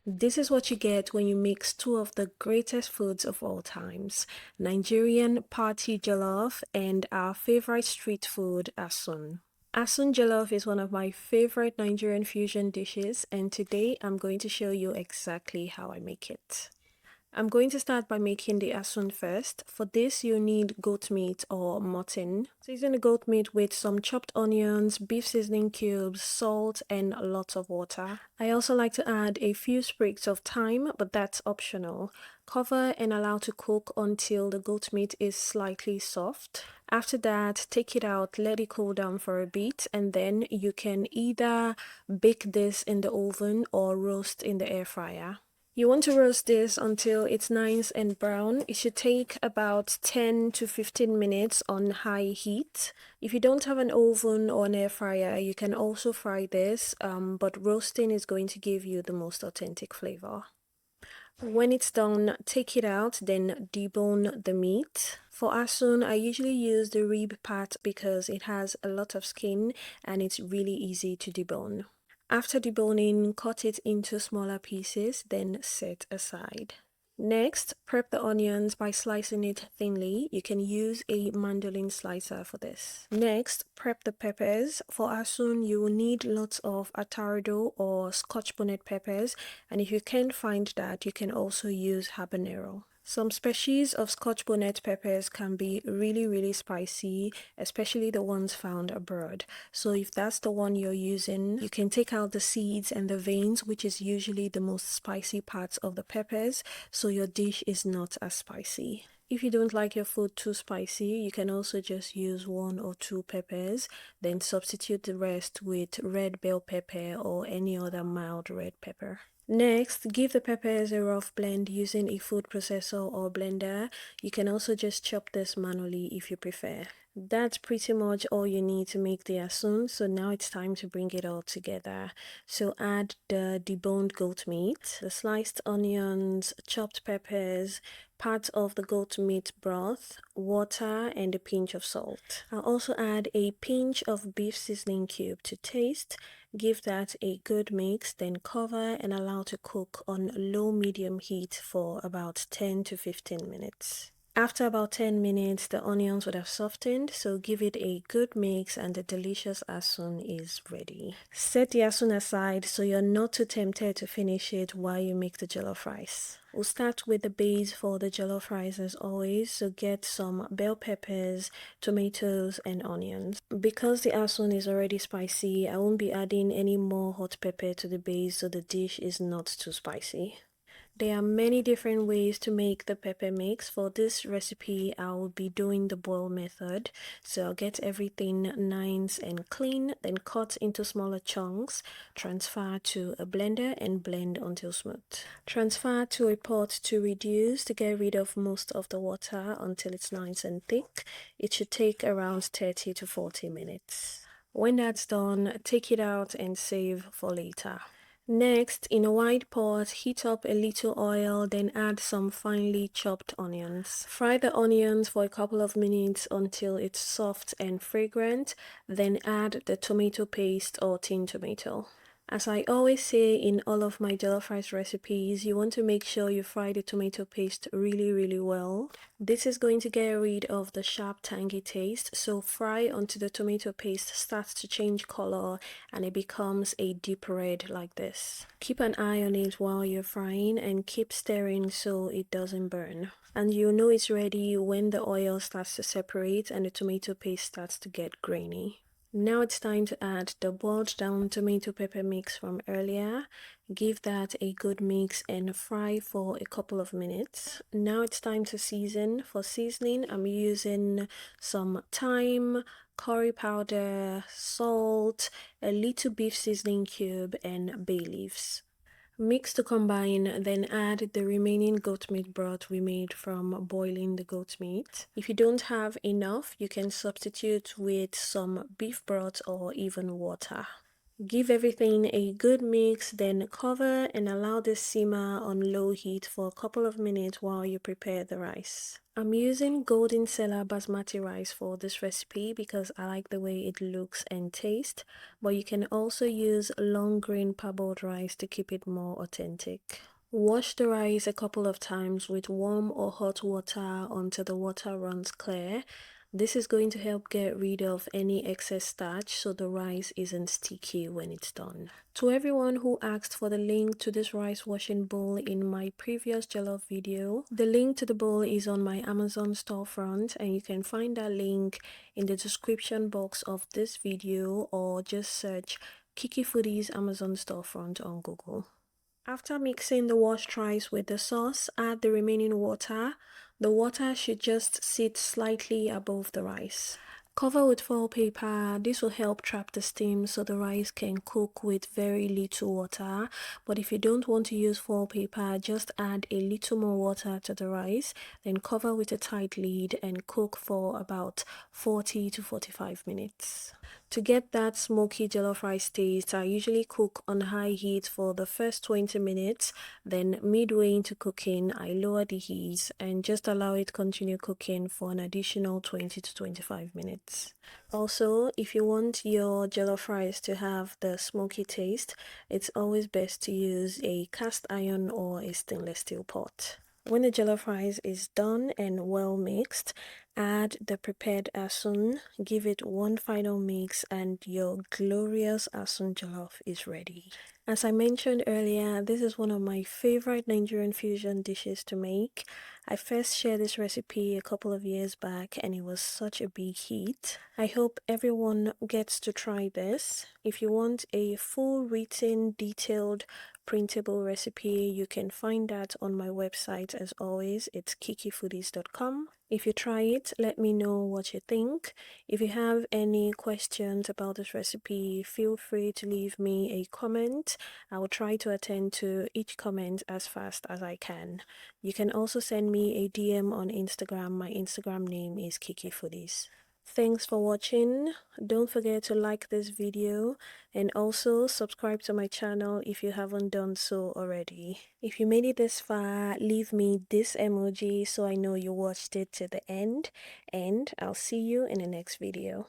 This is what you get when you mix two of the greatest foods of all times, Nigerian party jollof and our favorite street food, Asun. Asun Jollof is one of my favorite Nigerian fusion dishes, and today I'm going to show you exactly how I make it. I'm going to start by making the asun first. For this, you need goat meat or mutton. Season the goat meat with some chopped onions, beef seasoning cubes, salt, and lots of water. I also like to add a few sprigs of thyme, but that's optional. Cover and allow to cook until the goat meat is slightly soft. After that, take it out, let it cool down for a bit, and then you can either bake this in the oven or roast in the air fryer. You want to roast this until it's nice and brown. It should take about 10 to 15 minutes on high heat. If you don't have an oven or an air fryer, you can also fry this, but roasting is going to give you the most authentic flavor. When it's done, take it out, then debone the meat. For asun, I usually use the rib part because it has a lot of skin and it's really easy to debone. After deboning, cut it into smaller pieces, then set aside. Next, prep the onions by slicing it thinly. You can use a mandolin slicer for this. Next, prep the peppers. For asun, you will need lots of attardo or scotch bonnet peppers, and if you can't find that, you can also use habanero. Some species of scotch bonnet peppers can be really spicy, especially the ones found abroad. So if that's the one you're using, you can take out the seeds and the veins, which is usually the most spicy parts of the peppers, so your dish is not as spicy. If you don't like your food too spicy, you can also just use 1 or 2 peppers, then substitute the rest with red bell pepper or any other mild red pepper. Next, give the peppers a rough blend using a food processor or blender. You can also just chop this manually if you prefer. That's pretty much all you need to make the asun, so now it's time to bring it all together. So add the deboned goat meat, the sliced onions, chopped peppers, part of the goat meat broth, water, and a pinch of salt. I'll also add a pinch of beef seasoning cube to taste. Give that a good mix, then cover and allow to cook on low-medium heat for about 10 to 15 minutes. After about 10 minutes, the onions would have softened, so give it a good mix and the delicious asun is ready. Set the asun aside so you're not too tempted to finish it while you make the jollof rice. We'll start with the base for the jollof rice as always, so get some bell peppers, tomatoes, and onions. Because the asun is already spicy, I won't be adding any more hot pepper to the base so the dish is not too spicy. There are many different ways to make the pepper mix. For this recipe, I will be doing the boil method. So I'll get everything nice and clean, then cut into smaller chunks, transfer to a blender and blend until smooth. Transfer to a pot to reduce to get rid of most of the water until it's nice and thick. It should take around 30 to 40 minutes. When that's done, take it out and save for later. Next, in a wide pot, heat up a little oil, then add some finely chopped onions. Fry the onions for a couple of minutes until it's soft and fragrant, then add the tomato paste or tin tomato. As I always say in all of my jollof rice recipes, you want to make sure you fry the tomato paste really well. This is going to get rid of the sharp tangy taste, so fry until the tomato paste starts to change color and it becomes a deep red like this. Keep an eye on it while you're frying and keep stirring so it doesn't burn. And you'll know it's ready when the oil starts to separate and the tomato paste starts to get grainy. Now it's time to add the boiled down tomato pepper mix from earlier. Give that a good mix and fry for a couple of minutes. Now it's time to season. For seasoning, I'm using some thyme, curry powder, salt, a little beef seasoning cube, and bay leaves. Mix to combine, then add the remaining goat meat broth we made from boiling the goat meat. If you don't have enough, you can substitute with some beef broth or even water. Give everything a good mix, then cover and allow this simmer on low heat for a couple of minutes while you prepare the rice. I'm using golden sella basmati rice for this recipe because I like the way it looks and tastes, but you can also use long grain parboiled rice to keep it more authentic. Wash the rice a couple of times with warm or hot water until the water runs clear. This is going to help get rid of any excess starch so the rice isn't sticky when it's done. To everyone who asked for the link to this rice washing bowl in my previous jollof video, the link to the bowl is on my Amazon storefront and you can find that link in the description box of this video or just search Kiki Foodie's Amazon storefront on Google. After mixing the washed rice with the sauce, add the remaining water. The water should just sit slightly above the rice. Cover with foil paper. This will help trap the steam so the rice can cook with very little water. But if you don't want to use foil paper, just add a little more water to the rice, then cover with a tight lid and cook for about 40 to 45 minutes. To get that smoky jollof rice taste, I usually cook on high heat for the first 20 minutes, then midway into cooking, I lower the heat and just allow it continue cooking for an additional 20 to 25 minutes. Also, if you want your jollof rice to have the smoky taste, it's always best to use a cast iron or a stainless steel pot. When the jollof rice is done and well mixed, add the prepared asun, give it one final mix and your glorious asun jollof is ready. As I mentioned earlier, this is one of my favorite Nigerian fusion dishes to make. I first shared this recipe a couple of years back and it was such a big hit. I hope everyone gets to try this. If you want a full written, detailed, printable recipe, you can find that on my website. As always, it's kikifoodies.com. If you try it, let me know what you think. If you have any questions about this recipe, feel free to leave me a comment. I will try to attend to each comment as fast as I can. You can also send me a DM on Instagram. My Instagram name is kikifoodies. Thanks for watching. Don't forget to like this video and also subscribe to my channel if you haven't done so already. If you made it this far, leave me this emoji so I know you watched it to the end, and I'll see you in the next video.